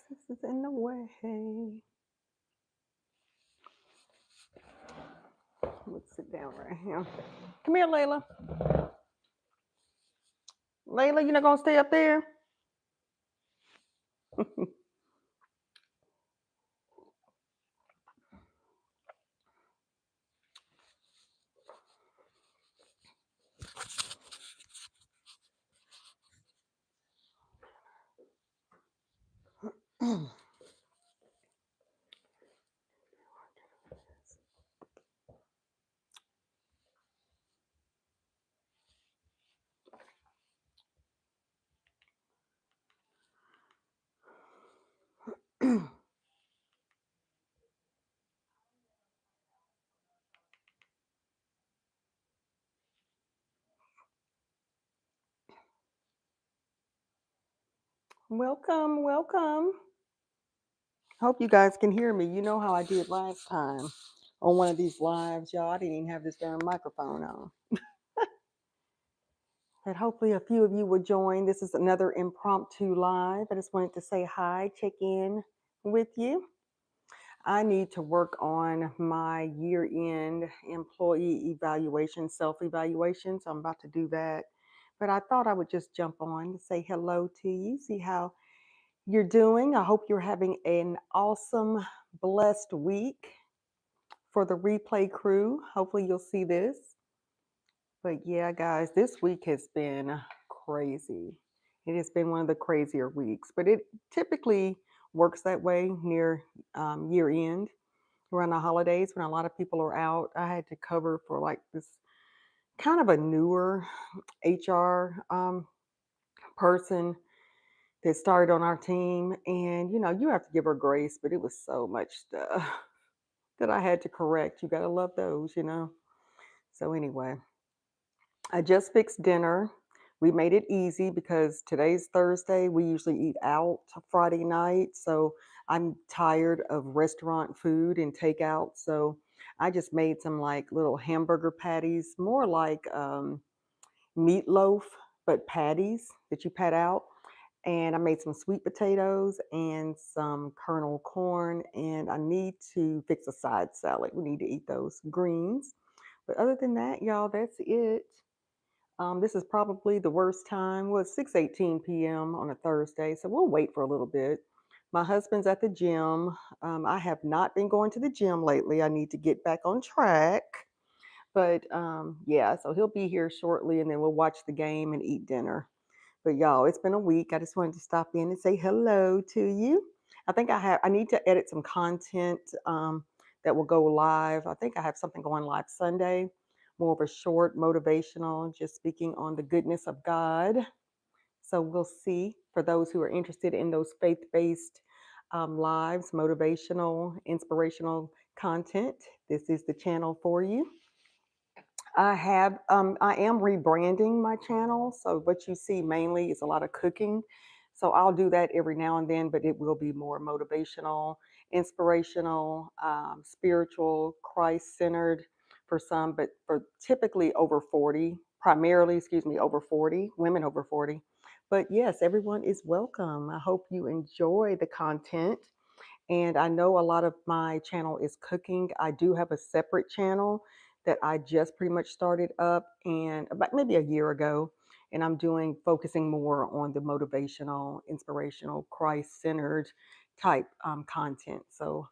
This is in the way. Let's sit down right here. Come here, Layla. Layla, you're not gonna stay up there? Welcome, welcome. Hope you guys can hear me. You know how I did last time on one of these lives, y'all. I didn't even have this darn microphone on. But hopefully a few of you will join. This is another impromptu live. I just wanted to say hi, check in with you. I need to work on my year-end employee evaluation, self-evaluation. So I'm about to do that. But I thought I would just jump on to say hello to you, see how you're doing. I hope you're having an awesome, blessed week. For the replay crew, hopefully you'll see this. But yeah, guys, this week has been crazy. It has been one of the crazier weeks, but it typically works that way near year end around the holidays when a lot of people are out. I had to cover for like this kind of a newer HR person that started on our team. And, you know, you have to give her grace, but it was so much stuff that I had to correct. You got to love those, you know. So, anyway, I just fixed dinner. We made it easy because today's Thursday. We usually eat out Friday night. So I'm tired of restaurant food and takeout. So I just made some like little hamburger patties, more like meatloaf, but patties that you pat out. And I made some sweet potatoes and some kernel corn. And I need to fix a side salad. We need to eat those greens. But other than that, y'all, that's it. This is probably the worst time. Well, it's 6:18 p.m. on a Thursday, so we'll wait for a little bit. My husband's at the gym. I have not been going to the gym lately. I need to get back on track. But yeah, so he'll be here shortly, and then we'll watch the game and eat dinner. But y'all, it's been a week. I just wanted to stop in and say hello to you. I need to edit some content that will go live. I think I have something going live Sunday, more of a short motivational, just speaking on the goodness of God. So we'll see for those who are interested in those faith-based lives, motivational, inspirational content. This is the channel for you. I am rebranding my channel. So what you see mainly is a lot of cooking. So I'll do that every now and then, but it will be more motivational, inspirational, spiritual, Christ-centered for some, but for typically over 40, primarily, excuse me, over 40, women over 40. But yes, everyone is welcome. I hope you enjoy the content. And I know a lot of my channel is cooking. I do have a separate channel that I just pretty much started up and about maybe a year ago. And I'm focusing more on the motivational, inspirational, Christ centered type content. So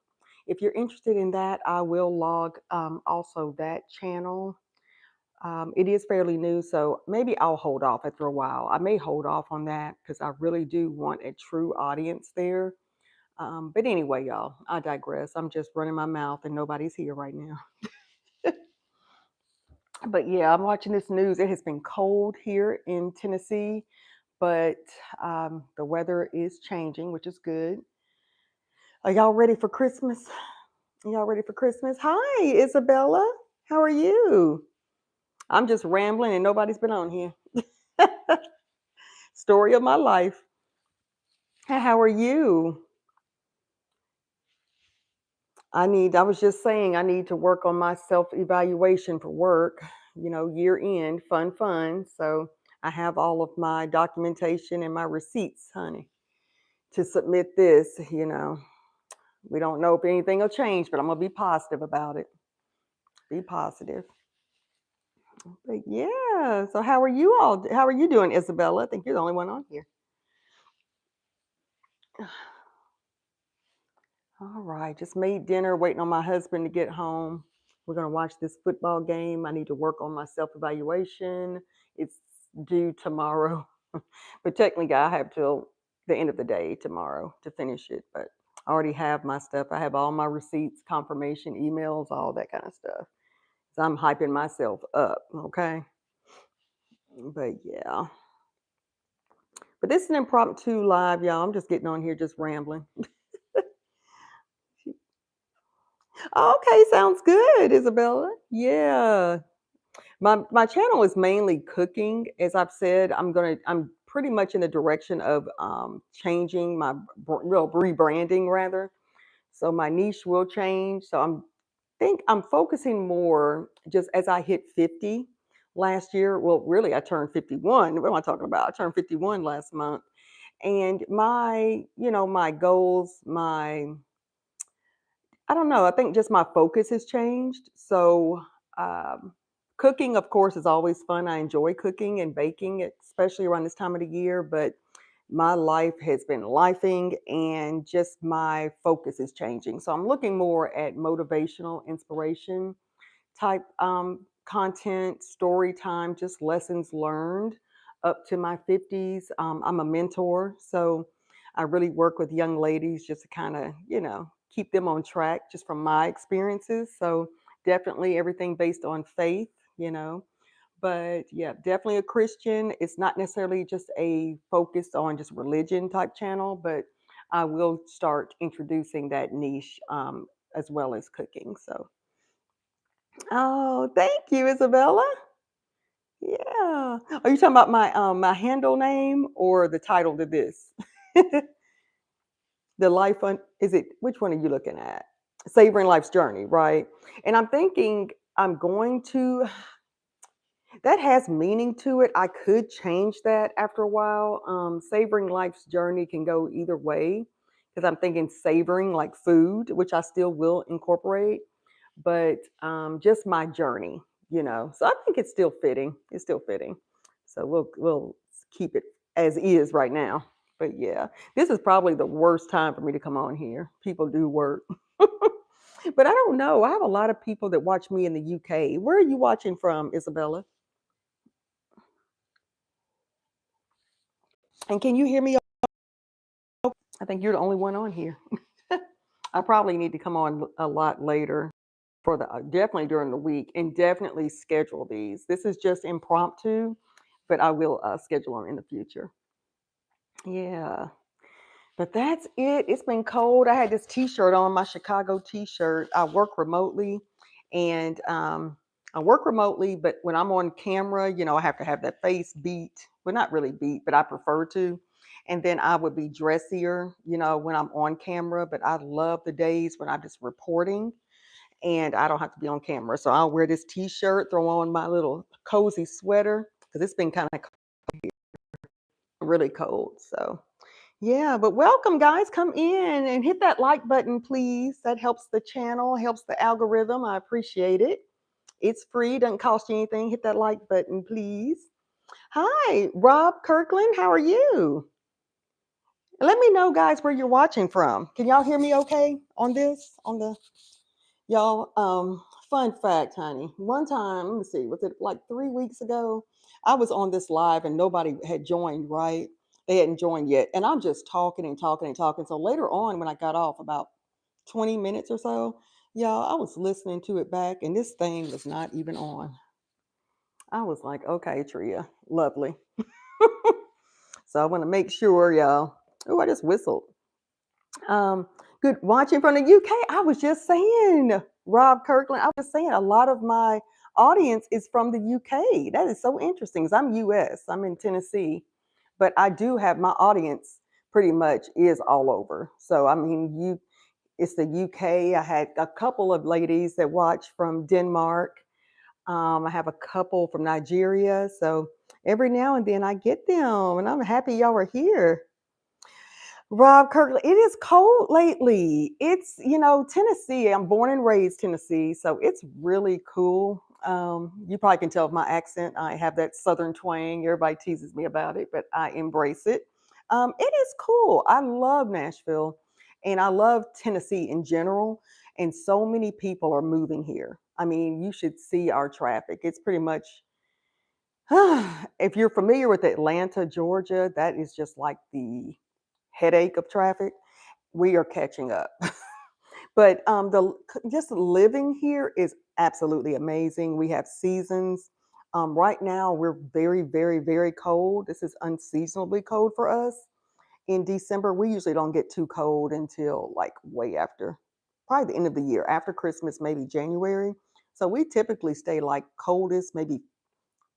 if you're interested in that, I will log also that channel. It is fairly new, so maybe I'll hold off after a while. I may hold off on that because I really do want a true audience there. But anyway, y'all, I digress. I'm just running my mouth and nobody's here right now. But yeah, I'm watching this news. It has been cold here in Tennessee, but the weather is changing, which is good. Are y'all ready for Christmas? Y'all ready for Christmas? Hi, Isabella. How are you? I'm just rambling and nobody's been on here. Story of my life. How are you? I was just saying, I need to work on my self evaluation for work, you know, year end, fun. So I have all of my documentation and my receipts, honey, to submit this. We don't know if anything will change, but I'm gonna be positive about it. Be positive. But yeah, so how are you all? How are you doing, Isabella? I think you're the only one on here. All right, just made dinner, waiting on my husband to get home. We're gonna watch this football game. I need to work on my self-evaluation. It's due tomorrow, but technically I have till the end of the day tomorrow to finish it. But I already have my stuff. I have all my receipts, confirmation emails, all that kind of stuff. So I'm hyping myself up, okay? But yeah. But this is an impromptu live, y'all. I'm just getting on here, just rambling. Okay, sounds good, Isabella. Yeah. My channel is mainly cooking. As I've said, I'm pretty much in the direction of changing my real rebranding rather. So my niche will change. So I'm focusing more just as I hit 50 last year. Well, really I turned 51. What am I talking about? I turned 51 last month. And my goals, I don't know. I think just my focus has changed. So, um, cooking, of course, is always fun. I enjoy cooking and baking, especially around this time of the year. But my life has been lifing, and just my focus is changing. So I'm looking more at motivational inspiration type content, story time, just lessons learned up to my 50s. I'm a mentor, so I really work with young ladies just to kind of, keep them on track just from my experiences. So definitely everything based on faith, you know. But yeah, definitely a Christian. It's not necessarily just a focus on just religion type channel, but I will start introducing that niche as well as cooking. So oh, thank you, Isabella. Yeah. Are you talking about my handle name or the title to this? The life on is it which one are you looking at? Savoring Life's Journey, right? And I'm thinking I'm going to that has meaning to it. I could change that after a while. Savoring Life's Journey can go either way because I'm thinking savoring like food, which I still will incorporate, but just my journey, So I think it's still fitting. It's still fitting. So we'll keep it as is right now. But yeah, this is probably the worst time for me to come on here. People do work. But I don't know. I have a lot of people that watch me in the UK. Where are you watching from, Isabella? And can you hear me? I think you're the only one on here. I probably need to come on a lot later for the definitely during the week and definitely schedule these. This is just impromptu, but I will schedule them in the future. Yeah. But that's it. It's been cold. I had this T-shirt on, my Chicago T-shirt. I work remotely, and but when I'm on camera, I have to have that face beat. Well, not really beat, but I prefer to. And then I would be dressier, when I'm on camera. But I love the days when I'm just reporting and I don't have to be on camera. So I'll wear this T-shirt, throw on my little cozy sweater because it's been kind of really cold. So. Yeah, but welcome, guys. Come in and hit that like button, please. That helps the channel, helps the algorithm. I appreciate it. It's free, doesn't cost you anything. Hit that like button, please. Hi, Rob Kirkland. How are you? Let me know, guys, where you're watching from. Can y'all hear me okay on this? On the y'all, fun fact, honey. One time, let me see, was it like 3 weeks ago? I was on this live and nobody had joined, right? They hadn't joined yet. And I'm just talking and talking and talking. So later on, when I got off about 20 minutes or so, y'all, I was listening to it back and this thing was not even on. I was like, okay, Tria, lovely. So I want to make sure, y'all. Oh, I just whistled. Um, Good watching from the UK. I was just saying, Rob Kirkland, I was just saying a lot of my audience is from the UK. That is so interesting because I'm US, I'm in Tennessee, but I do have my audience pretty much is all over. So, I mean, it's the UK. I had a couple of ladies that watch from Denmark. I have a couple from Nigeria. So every now and then I get them and I'm happy y'all are here. Rob Kirkley, it is cold lately. It's, Tennessee. I'm born and raised Tennessee, so it's really cool. You probably can tell with my accent. I have that southern twang. Everybody teases me about it, but I embrace it. It is cool. I love Nashville and I love Tennessee in general. And so many people are moving here. I mean, you should see our traffic. It's pretty much, if you're familiar with Atlanta, Georgia, that is just like the headache of traffic. We are catching up. But the just living here is absolutely amazing. We have seasons. Right now, we're very, very, very cold. This is unseasonably cold for us. In December, we usually don't get too cold until like way after, probably the end of the year, after Christmas, maybe January. So we typically stay like coldest, maybe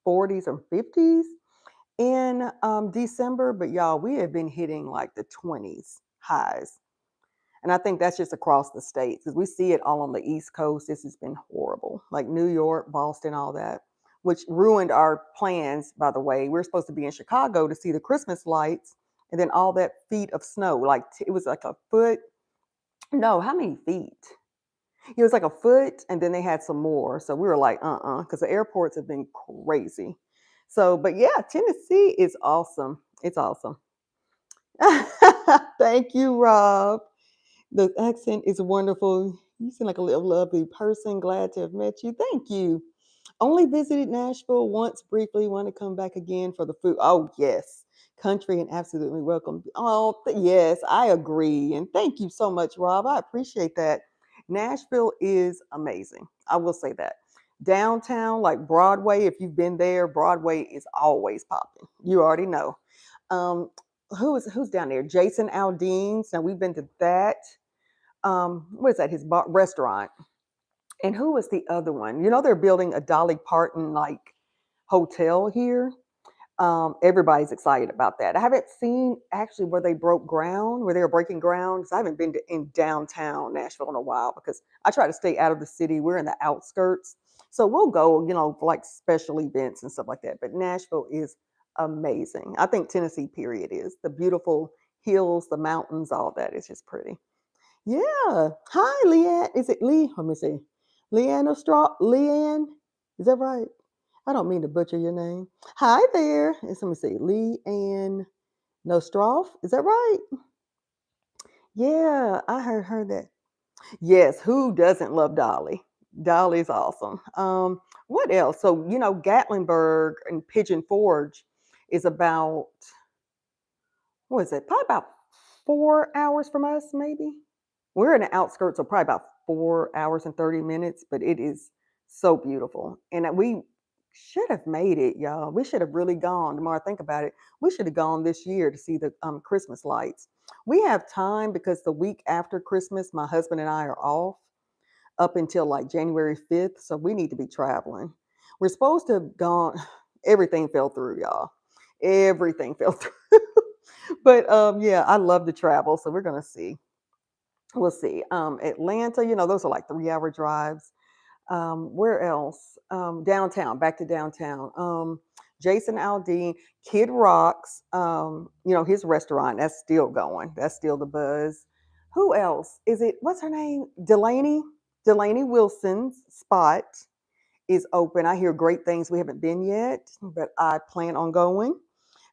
40s or 50s in December. But y'all, we have been hitting like the 20s highs. And I think that's just across the states because we see it all on the East Coast. This has been horrible, like New York, Boston, all that, which ruined our plans, by the way. We are supposed to be in Chicago to see the Christmas lights and then all that feet of snow. Like it was like a foot. No, how many feet? It was like a foot, and then they had some more. So we were like, because the airports have been crazy. So, but yeah, Tennessee is awesome. It's awesome. Thank you, Rob. The accent is wonderful. You seem like a little lovely person. Glad to have met you. Thank you. Only visited Nashville once briefly. Want to come back again for the food. Oh, yes. Country and absolutely welcome. Oh, yes, I agree. And thank you so much, Rob. I appreciate that. Nashville is amazing. I will say that. Downtown, like Broadway, if you've been there, Broadway is always popping. You already know. Um, who's down there? Jason Aldean's. Now we've been to that. What is that? His restaurant. And who was the other one? They're building a Dolly Parton like hotel here. Everybody's excited about that. I haven't seen actually where they broke ground, where they were breaking ground. 'Cause I haven't been in downtown Nashville in a while because I try to stay out of the city. We're in the outskirts, so we'll go, for like special events and stuff like that. But Nashville is amazing. I think Tennessee, period, is the beautiful hills, the mountains, all that is just pretty. Yeah. Hi, Leanne. Is it Lee? Let me see. Leanne Straw. Leanne, is that right? I don't mean to butcher your name. Hi there. Let me see. Leanne Nostroff. Is that right? Yeah, I heard that. Yes. Who doesn't love Dolly? Dolly's awesome. What else? So Gatlinburg and Pigeon Forge is about what is it? Probably about 4 hours from us, maybe. We're in the outskirts, so probably about 4 hours and 30 minutes, but it is so beautiful. And we should have made it, y'all. We should have really gone. The more I think about it, we should have gone this year to see the Christmas lights. We have time because the week after Christmas, my husband and I are off up until like January 5th. So we need to be traveling. We're supposed to have gone, everything fell through, y'all. Everything fell through. But yeah, I love to travel. So we're going to see. We'll see. Atlanta, those are like 3 hour drives. Where else? Downtown, back to downtown. Jason Aldean, Kid Rock's, his restaurant, that's still going. That's still the buzz. Who else? Is it, what's her name? Delaney? Delaney Wilson's spot is open. I hear great things. We haven't been yet, but I plan on going.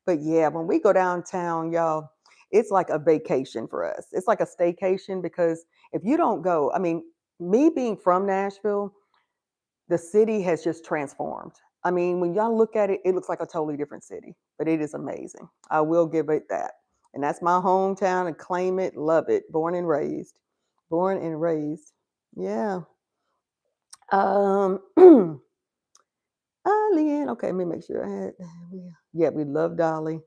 But yeah, when we go downtown, y'all, it's like a vacation for us. It's like a staycation because if you don't go, I mean, me being from Nashville, the city has just transformed. I mean, when y'all look at it, it looks like a totally different city, but it is amazing. I will give it that. And that's my hometown and claim it, love it. Born and raised. Born and raised. Yeah. Um, Leanne, okay, let me make sure I had, yeah, we love Dolly.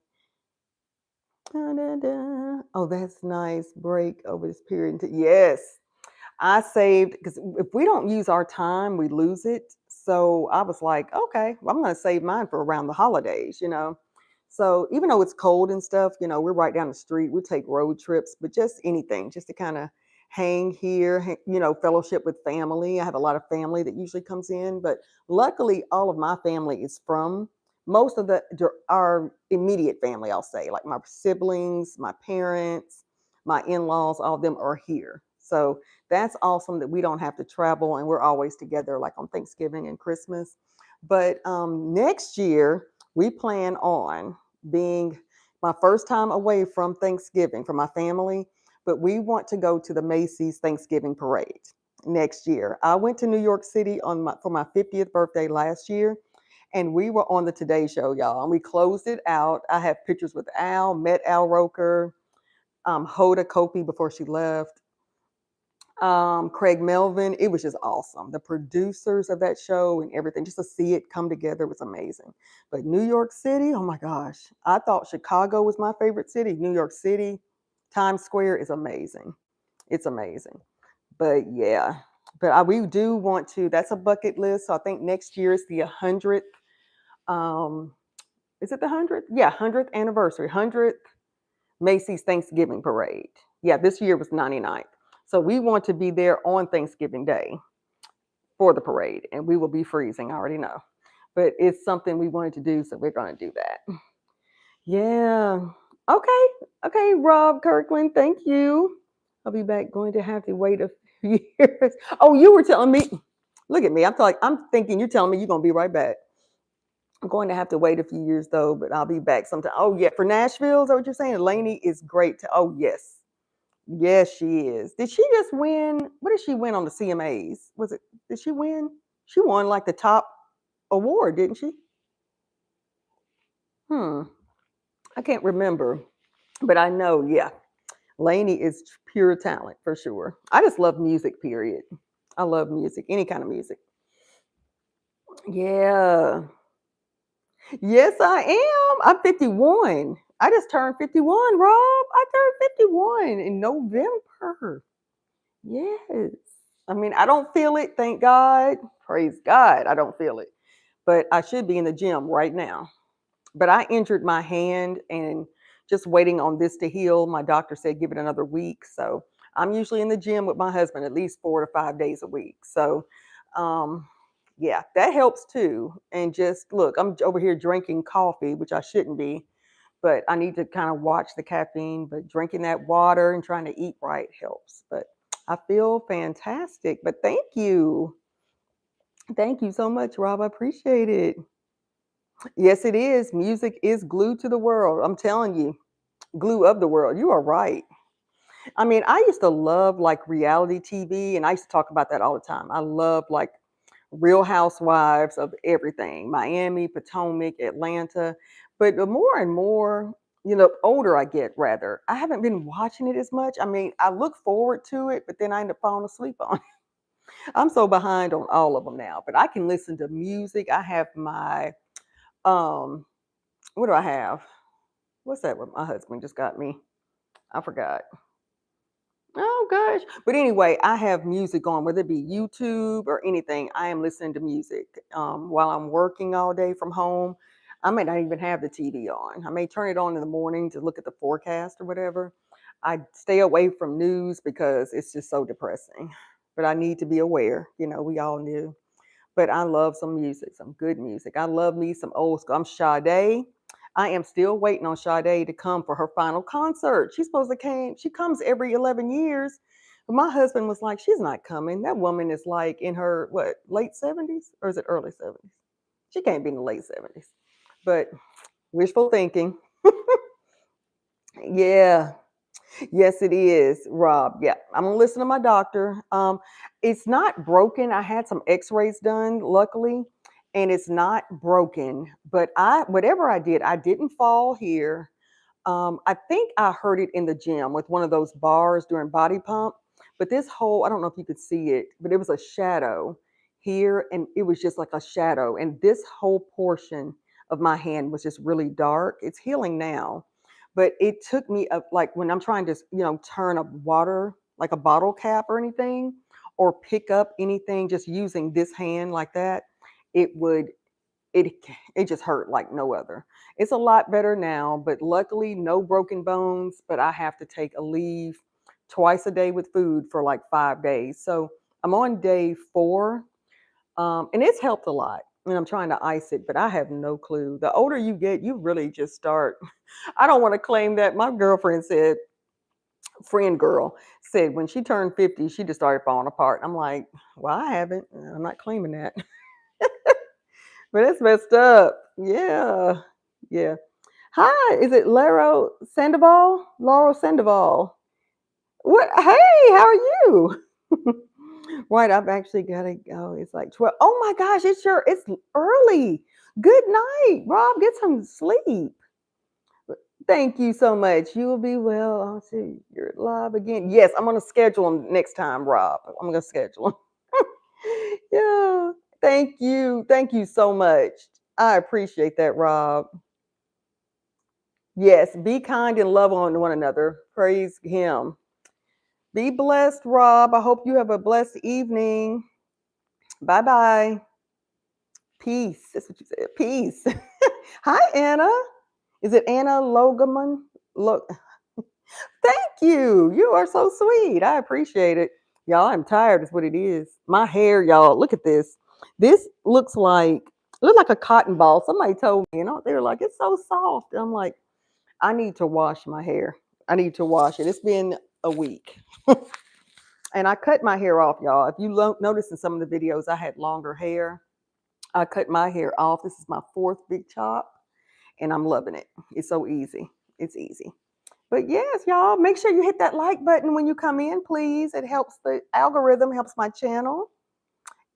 Da, da, da. Oh, that's nice. Break over this period. Yes. I saved because if we don't use our time, we lose it. So I was like, okay, well, I'm going to save mine for around the holidays. So even though it's cold and stuff, we're right down the street. We take road trips, but just anything, just to kind of hang here, fellowship with family. I have a lot of family that usually comes in, but luckily all of my family is from most of our immediate family, I'll say, like my siblings, my parents, my in-laws, all of them are here. So that's awesome that we don't have to travel and we're always together, like on Thanksgiving and Christmas. But next year, we plan on being my first time away from Thanksgiving from my family, but we want to go to the Macy's Thanksgiving parade next year. I went to New York City for my 50th birthday last year, and we were on the Today Show, y'all, and we closed it out. I have pictures with Al, met Al Roker, Hoda Kotb before she left, Craig Melvin. It was just awesome. The producers of that show and everything, just to see it come together was amazing. But New York City, oh my gosh, I thought Chicago was my favorite city. New York City, Times Square is amazing. It's amazing. But yeah, we do want to. That's a bucket list. So I think next year is the 100th. Um, is it the 100th? Yeah, 100th anniversary, 100th Macy's Thanksgiving Parade. Yeah, this year was 99th. So we want to be there on Thanksgiving Day for the parade, and we will be freezing. I already know, but it's something we wanted to do, so we're going to do that. Yeah. Okay. Okay, Rob Kirkland, thank you. I'll be back. Going to have to wait a few years. Oh, you were telling me. Look at me. I'm thinking you're telling me you're going to be right back. I'm going to have to wait a few years though, but I'll be back sometime. Oh yeah, for Nashville, is that what you're saying? Lainey is great. Oh yes, yes she is. Did she just win? What did she win on the CMAs? Was it? Did she win? She won like the top award, didn't she? Hmm. I can't remember, but I know. Yeah, Lainey is pure talent for sure. I just love music. Period. I love music, any kind of music. Yeah. Yes, I am. I'm 51. I just turned 51, Rob. I turned 51 in November. Yes. I mean, I don't feel it, thank God. Praise God, I don't feel it. But I should be in the gym right now. But I injured my hand and just waiting on this to heal. My doctor said give it another week. So I'm usually in the gym with my husband at least 4 to 5 days a week. So um, yeah, that helps too. And just look, I'm over here drinking coffee, which I shouldn't be, but I need to kind of watch the caffeine. But drinking that water and trying to eat right helps. But I feel fantastic. But thank you. Thank you so much, Rob. I appreciate it. Yes, it is. Music is glue to the world. I'm telling you, glue of the world. You are right. I mean, I used to love like reality TV, and I used to talk about that all the time. I love like Real Housewives of everything, Miami, Potomac, Atlanta. But the more and more, older I get, rather, I haven't been watching it as much. I mean, I look forward to it, but then I end up falling asleep on it. I'm so behind on all of them now, but I can listen to music. I have my, um, what do I have? What's that? What my husband just got me? I forgot. Oh gosh. But anyway, I have music on, whether it be YouTube or anything. I am listening to music while I'm working all day from home. I may not even have the TV on. I may turn it on in the morning to look at the forecast or whatever. I stay away from news because it's just so depressing. But I need to be aware. We all knew. But I love some music, some good music. I love me some old school. I'm Sade. I am still waiting on Sade to come for her final concert. She's supposed to came. She comes every 11 years. But my husband was like, she's not coming. That woman is like in her, what, late 70s? Or is it early 70s? She can't be in the late 70s. But wishful thinking. Yeah. Yes, it is, Rob. Yeah, I'm gonna listen to my doctor. It's not broken. I had some X-rays done, luckily, and it's not broken. But whatever I did, I didn't fall here. I think I heard it in the gym with one of those bars during body pump. But this whole, I don't know if you could see it, but it was a shadow here, and it was just like a shadow. And this whole portion of my hand was just really dark. It's healing now, but it took me like when I'm trying to, turn a water, like a bottle cap or anything, or pick up anything just using this hand like that, it would it it just hurt like no other. It's a lot better now, but luckily no broken bones, but I have to take a leave twice a day with food for like 5 days. So I'm on day 4, and it's helped a lot. and I'm trying to ice it, but I have no clue. The older you get, you really just start. I don't want to claim that. My girlfriend said, friend girl said when she turned 50, she just started falling apart. I'm like, well, I haven't. I'm not claiming that. But that's messed up. Yeah. Yeah. Hi, is it Laurel Sandoval? Laurel Sandoval. What? Hey, how are you? Right, I've actually got to go. It's like 12. Oh my gosh, it's early. Good night, Rob. Get some sleep. Thank you so much. You will be well. I'll see you're live again. Yes, I'm gonna schedule them next time, Rob. I'm gonna schedule them. Yeah. Thank you. Thank you so much. I appreciate that, Rob. Yes, be kind and love on one another. Praise him. Be blessed, Rob. I hope you have a blessed evening. Bye bye. Peace. That's what you said. Peace. Hi, Anna. Is it Anna Logaman? Thank you. You are so sweet. I appreciate it. Y'all, I'm tired, is what it is. My hair, y'all, look at this. This looks like a cotton ball. Somebody told me, they were like, it's so soft. And I'm like, I need to wash my hair. I need to wash it. It's been a week. And I cut my hair off, y'all. If you notice in some of the videos, I had longer hair. I cut my hair off. This is my fourth big chop, and I'm loving it. It's so easy. It's easy. But yes, y'all, make sure you hit that like button when you come in, please. It helps the algorithm, helps my channel.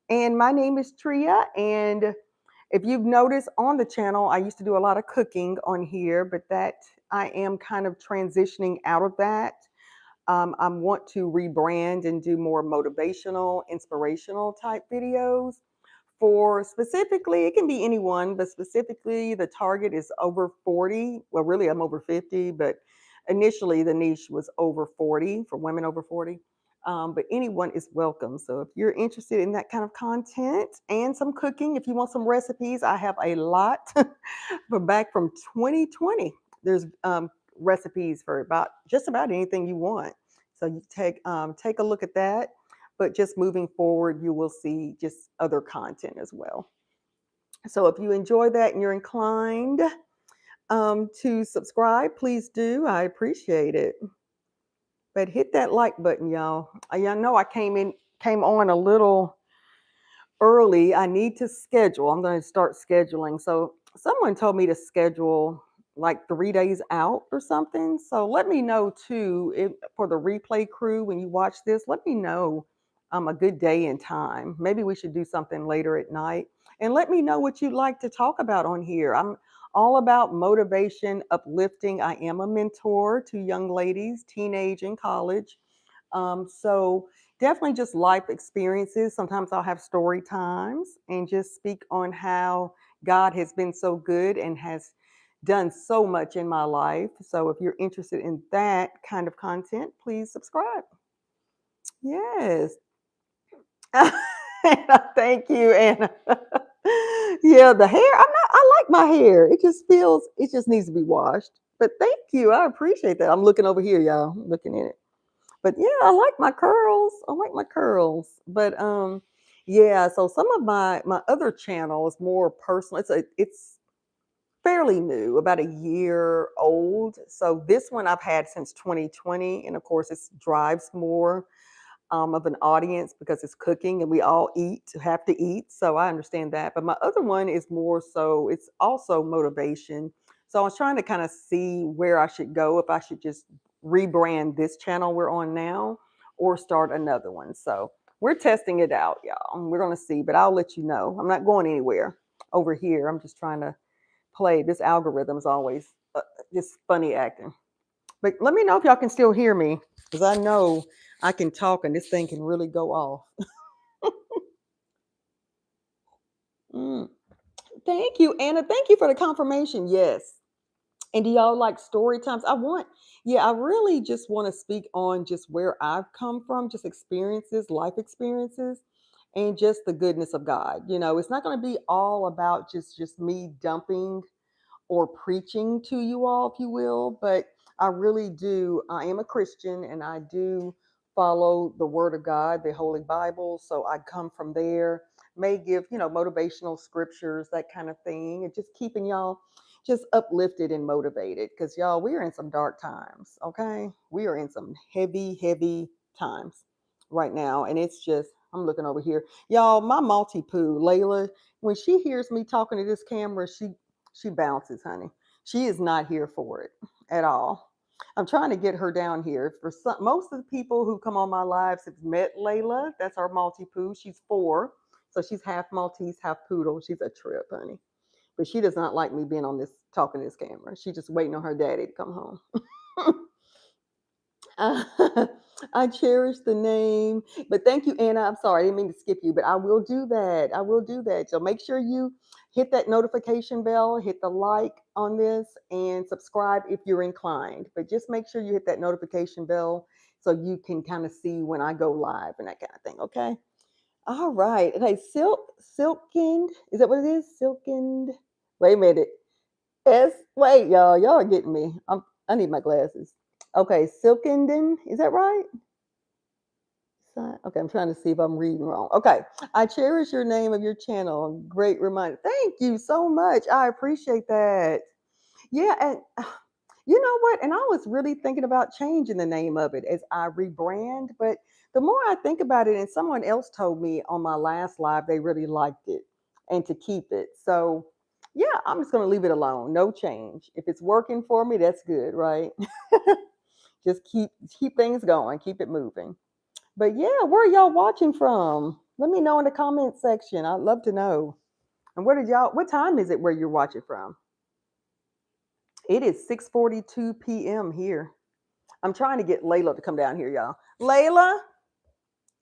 And my name is Tria. And if you've noticed on the channel, I used to do a lot of cooking on here, but that I am kind of transitioning out of that. I want to rebrand and do more motivational, inspirational type videos. For specifically, it can be anyone, but specifically the target is over 40. Well, really, I'm over 50, but initially the niche was over 40 for women over 40. But anyone is welcome. So if you're interested in that kind of content and some cooking, if you want some recipes, I have a lot. But back from 2020, there's recipes for just about anything you want. So you take a look at that. But just moving forward, you will see just other content as well. So if you enjoy that and you're inclined to subscribe, please do. I appreciate it. But hit that like button, y'all. Y'all know I came on a little early. I need to schedule. I'm going to start scheduling. So someone told me to schedule like 3 days out or something. So let me know too, for the replay crew, when you watch this, let me know a good day and time. Maybe we should do something later at night. And let me know what you'd like to talk about on here. I'm all about motivation, uplifting. I am a mentor to young ladies, teenage and college. So definitely just life experiences. Sometimes I'll have story times and just speak on how God has been so good and has done so much in my life. So if you're interested in that kind of content, please subscribe. Yes. Thank you, Anna. Yeah, the hair, I like my hair. It just needs to be washed. But thank you. I appreciate that. I'm looking over here, y'all. I'm looking at it. But yeah, I like my curls. I like my curls. But yeah, so some of my other channel is more personal. It's fairly new, about a year old. So this one I've had since 2020, and of course it drives more of an audience because it's cooking and we all have to eat. So I understand that. But my other one is more so, it's also motivation. So I was trying to kind of see where I should go, if I should just rebrand this channel we're on now or start another one. So we're testing it out, y'all. We're going to see, but I'll let you know. I'm not going anywhere over here. I'm just trying to play. This algorithm is always just funny acting. But let me know if y'all can still hear me, because I know I can talk and this thing can really go off. Mm. Thank you, Anna. Thank you for the confirmation. Yes. And do y'all like story times? I really just want to speak on just where I've come from, just experiences, life experiences, and just the goodness of God. It's not going to be all about just me dumping or preaching to you all, if you will, but I really do. I am a Christian and I do follow the Word of God, the Holy Bible. So I come from there. may give, motivational scriptures, that kind of thing, and just keeping y'all just uplifted and motivated, because y'all, we are in some dark times. Okay, we are in some heavy, heavy times right now, and it's just, I'm looking over here, y'all. My multi-poo, Layla, when she hears me talking to this camera, she bounces, honey. She is not here for it at all. I'm trying to get her down here. For most of the people who come on my lives have met Layla. That's our multi-poo. She's 4, so she's half Maltese, half poodle. She's a trip, honey. But she does not like me being on this, talking to this camera. She's just waiting on her daddy to come home. I cherish the name, but thank you, Anna. I'm sorry, I didn't mean to skip you, but I will do that. I will do that. So make sure you hit that notification bell, hit the like on this, and subscribe if you're inclined. But just make sure you hit that notification bell so you can kind of see when I go live and that kind of thing. Okay. All right. Okay. Silkened. Is that what it is? Silkened. Wait a minute. Wait, y'all are getting me. I need my glasses. Okay, Silkenden, is that right? Okay, I'm trying to see if I'm reading wrong. Okay, I cherish your name of your channel. Great reminder. Thank you so much. I appreciate that. Yeah, and you know what? And I was really thinking about changing the name of it as I rebrand, but the more I think about it, and someone else told me on my last live they really liked it and to keep it. So yeah, I'm just gonna leave it alone. No change. If it's working for me, that's good, right? Just keep things going, keep it moving. But yeah, where are y'all watching from? Let me know in the comment section. I'd love to know. And what time is it where you're watching from? It is 6:42 p.m. here. I'm trying to get Layla to come down here, y'all. Layla,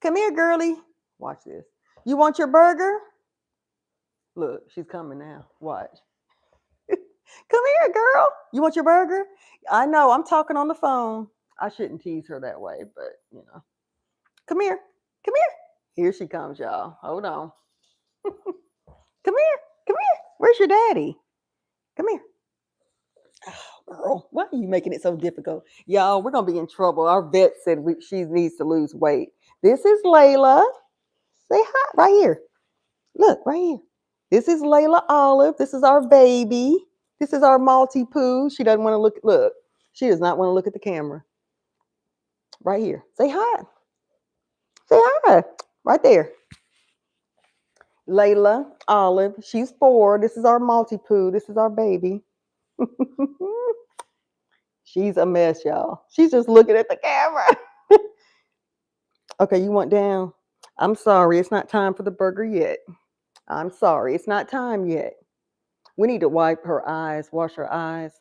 come here, girly. Watch this. You want your burger? Look, she's coming now. Watch. Come here, girl. You want your burger? I know, I'm talking on the phone. I shouldn't tease her that way, but Come here. Come here. Here she comes, y'all. Hold on. Come here. Come here. Where's your daddy? Come here. Oh, girl, why are you making it so difficult? Y'all, we're going to be in trouble. Our vet said she needs to lose weight. This is Layla. Say hi right here. Look, right here. This is Layla Olive. This is our baby. This is our multi-poo. She doesn't want to look. She does not want to look at the camera. Right here. Say hi. Say hi. Right there. Layla Olive. She's 4. This is our multi-poo. This is our baby. She's a mess, y'all. She's just looking at the camera. Okay, you want down? I'm sorry. It's not time for the burger yet. I'm sorry. It's not time yet. We need to wipe her eyes, wash her eyes.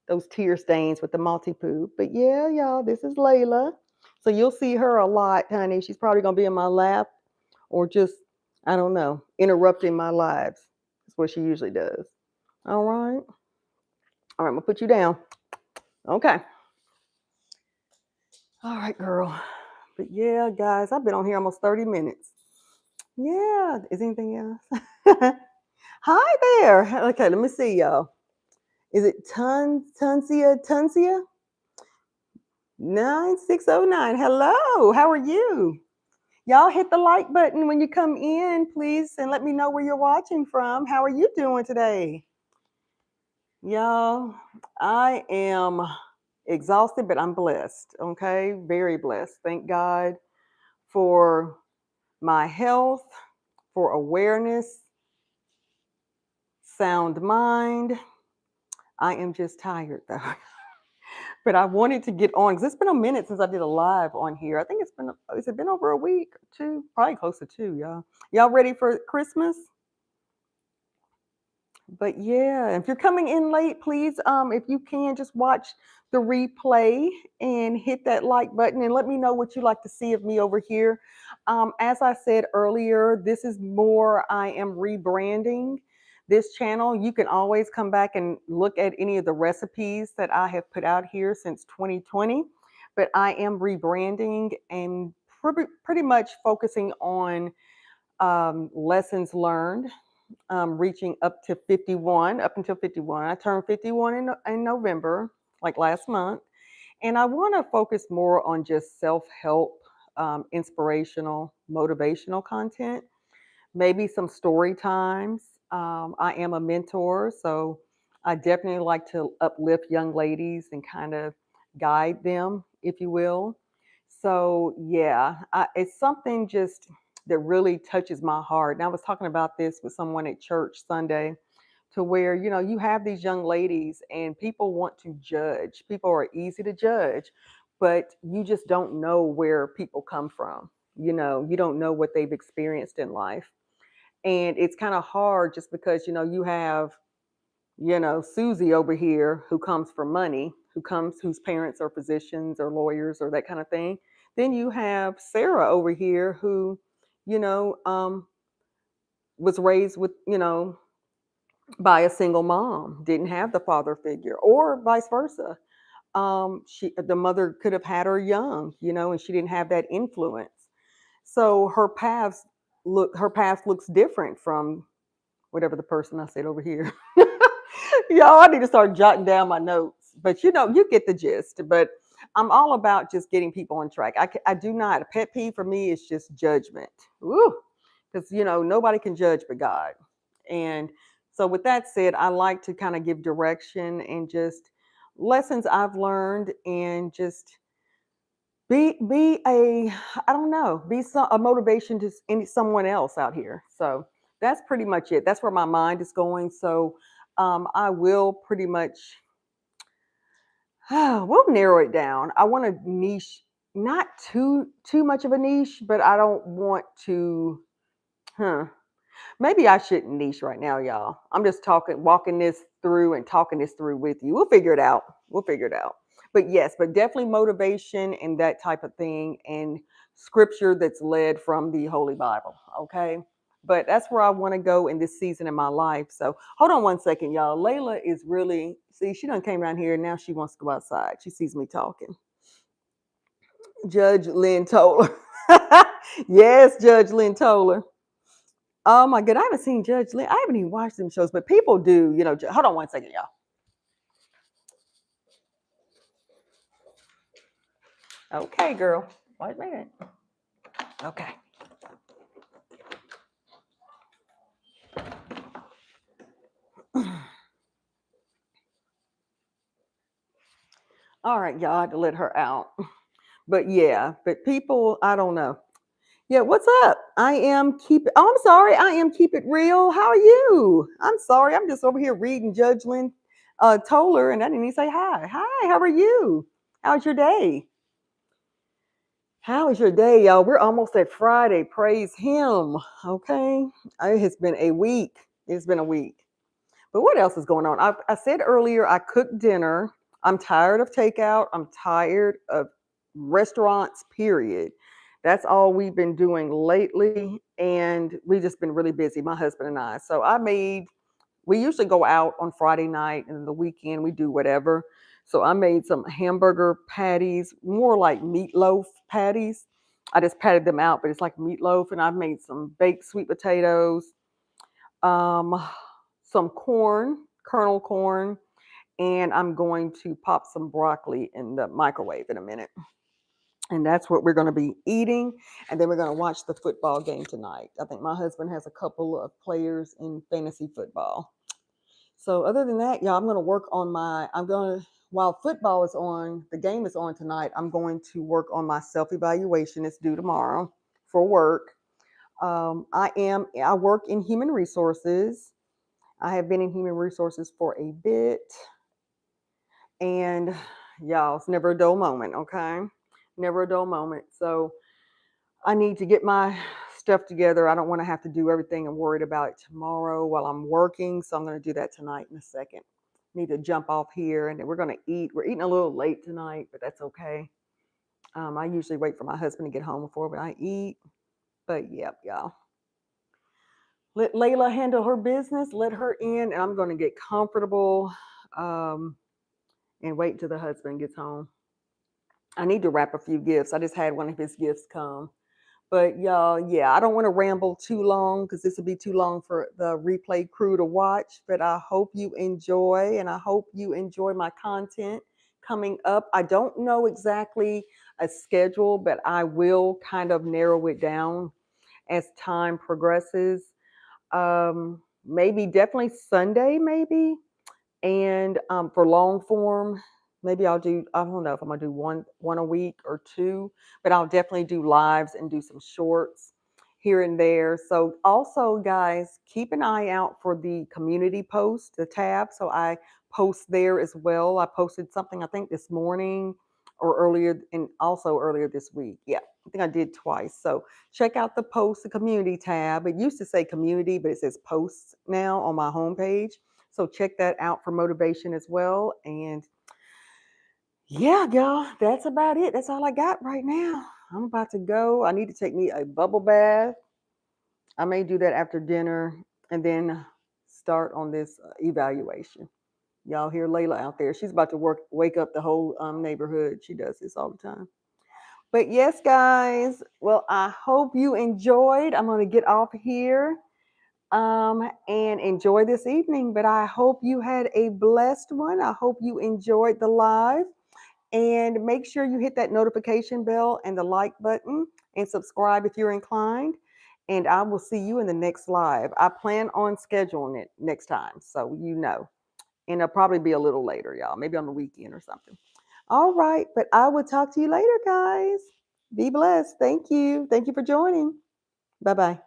Those tear stains with the multi-poo. But yeah, y'all, this is Layla. So you'll see her a lot, honey. She's probably going to be in my lap or just, I don't know, interrupting my lives. That's what she usually does. All right. All right, I'm going to put you down. Okay. All right, girl. But yeah, guys, I've been on here almost 30 minutes. Yeah. Is anything else? Hi there. Okay, let me see, y'all. Is it Tunsia? 9609. Hello. How are you? Y'all hit the like button when you come in, please, and let me know where you're watching from. How are you doing today? Y'all, I am exhausted, but I'm blessed. Okay, very blessed. Thank God for my health, for awareness, sound mind. I am just tired though. But I wanted to get on because it's been a minute since I did a live on here. I think has it been over a week or 2? Probably close to 2, y'all. Y'all ready for Christmas? But yeah, if you're coming in late, please, if you can, just watch the replay and hit that like button and let me know what you like to see of me over here. As I said earlier, this is more, I am rebranding this channel. You can always come back and look at any of the recipes that I have put out here since 2020, but I am rebranding and pretty much focusing on lessons learned, reaching up to 51, up until 51. I turned 51 in November, like last month. And I want to focus more on just self-help, inspirational, motivational content. maybe some story times. I am a mentor, so I definitely like to uplift young ladies and kind of guide them, if you will. So, yeah, it's something just that really touches my heart. And I was talking about this with someone at church Sunday, to where, you have these young ladies and people want to judge. People are easy to judge, but you just don't know where people come from. You don't know what they've experienced in life. And it's kind of hard just because, you have, Susie over here who comes from money, whose parents are physicians or lawyers or that kind of thing. Then you have Sarah over here who, you know, um, was raised with, by a single mom, didn't have the father figure, or vice versa. The mother could have had her young, and she didn't have that influence. So her path looks different from whatever the person I said over here. Y'all, I need to start jotting down my notes, but you get the gist. But I'm all about just getting people on track. I do not, a pet peeve for me is just judgment. Woo, because nobody can judge but God. And so with that said, I like to kind of give direction and just lessons I've learned, and just be a, I don't know, a motivation to someone else out here. So that's pretty much it. That's where my mind is going. So I will pretty much we'll narrow it down. I want a niche, not too much of a niche, but I don't want to. Huh. Maybe I shouldn't niche right now, y'all. I'm just walking this through and talking this through with you. We'll figure it out. We'll figure it out. But yes, but definitely motivation and that type of thing, and scripture that's led from the Holy Bible. Okay. But that's where I want to go in this season in my life. So hold on one second, y'all. Layla is really, see, she done came around here and now she wants to go outside. She sees me talking. Judge Lynn Toller. Yes, Judge Lynn Toller. Oh my God, I haven't seen Judge Lynn. I haven't even watched them shows, but people do, hold on one second, y'all. Okay, girl. Wait a minute. Okay. All right, y'all, I had to let her out. But yeah, but people, I don't know. Yeah, what's up? I'm sorry, I am Keep It Real. How are you? I'm sorry, I'm just over here reading Judge Lynn Toller, and I didn't even say hi. Hi, how are you? How's your day? How is your day, y'all? We're almost at Friday. Praise Him. Okay. It has been a week. It's been a week. But what else is going on? I said earlier I cooked dinner. I'm tired of takeout. I'm tired of restaurants, period. That's all we've been doing lately. And we've just been really busy, my husband and I. So we usually go out on Friday night, and the weekend we do whatever. So I made some hamburger patties, more like meatloaf patties. I just patted them out, but it's like meatloaf. And I've made some baked sweet potatoes, um, some corn, kernel corn, and I'm going to pop some broccoli in the microwave in a minute. And that's what we're going to be eating. And then we're going to watch the football game tonight. I think my husband has a couple of players in fantasy football. So other than that, y'all, I'm going to work on while football is on, the game is on tonight, I'm going to work on my self-evaluation. It's due tomorrow for work. I work in human resources. I have been in human resources for a bit, and y'all, it's never a dull moment. Okay. Never a dull moment. So I need to get my stuff together. I don't want to have to do everything and worried about it tomorrow while I'm working. So I'm going to do that tonight in a second. Need to jump off here, and then we're going to eat. We're eating a little late tonight, but that's okay. I usually wait for my husband to get home before I eat. But yep, y'all. Let Layla handle her business. Let her in, and I'm going to get comfortable and wait until the husband gets home. I need to wrap a few gifts. I just had one of his gifts come. But y'all, yeah, I don't want to ramble too long because this would be too long for the replay crew to watch. But I hope you enjoy, and I hope you enjoy my content coming up. I don't know exactly a schedule, but I will kind of narrow it down as time progresses. Maybe definitely Sunday, maybe. And for long form, maybe I'll do, I don't know if I'm gonna do one a week or two, but I'll definitely do lives and do some shorts here and there. So also guys, keep an eye out for the community post, the tab. So I post there as well. I posted something I think this morning or earlier, and also earlier this week. Yeah, I think I did twice. So check out the post, the community tab. It used to say community, but it says posts now on my homepage. So check that out for motivation as well. And yeah, y'all, that's about it. That's all I got right now. I'm about to go. I need to take me a bubble bath. I may do that after dinner and then start on this evaluation. Y'all hear Layla out there. She's about to wake up the whole neighborhood. She does this all the time. But yes, guys, well, I hope you enjoyed. I'm going to get off here and enjoy this evening. But I hope you had a blessed one. I hope you enjoyed the live. And make sure you hit that notification bell and the like button and subscribe if you're inclined. And I will see you in the next live. I plan on scheduling it next time, so you know. And it'll probably be a little later, y'all, maybe on the weekend or something. All right, but I will talk to you later, guys. Be blessed. Thank you. Thank you for joining. Bye bye.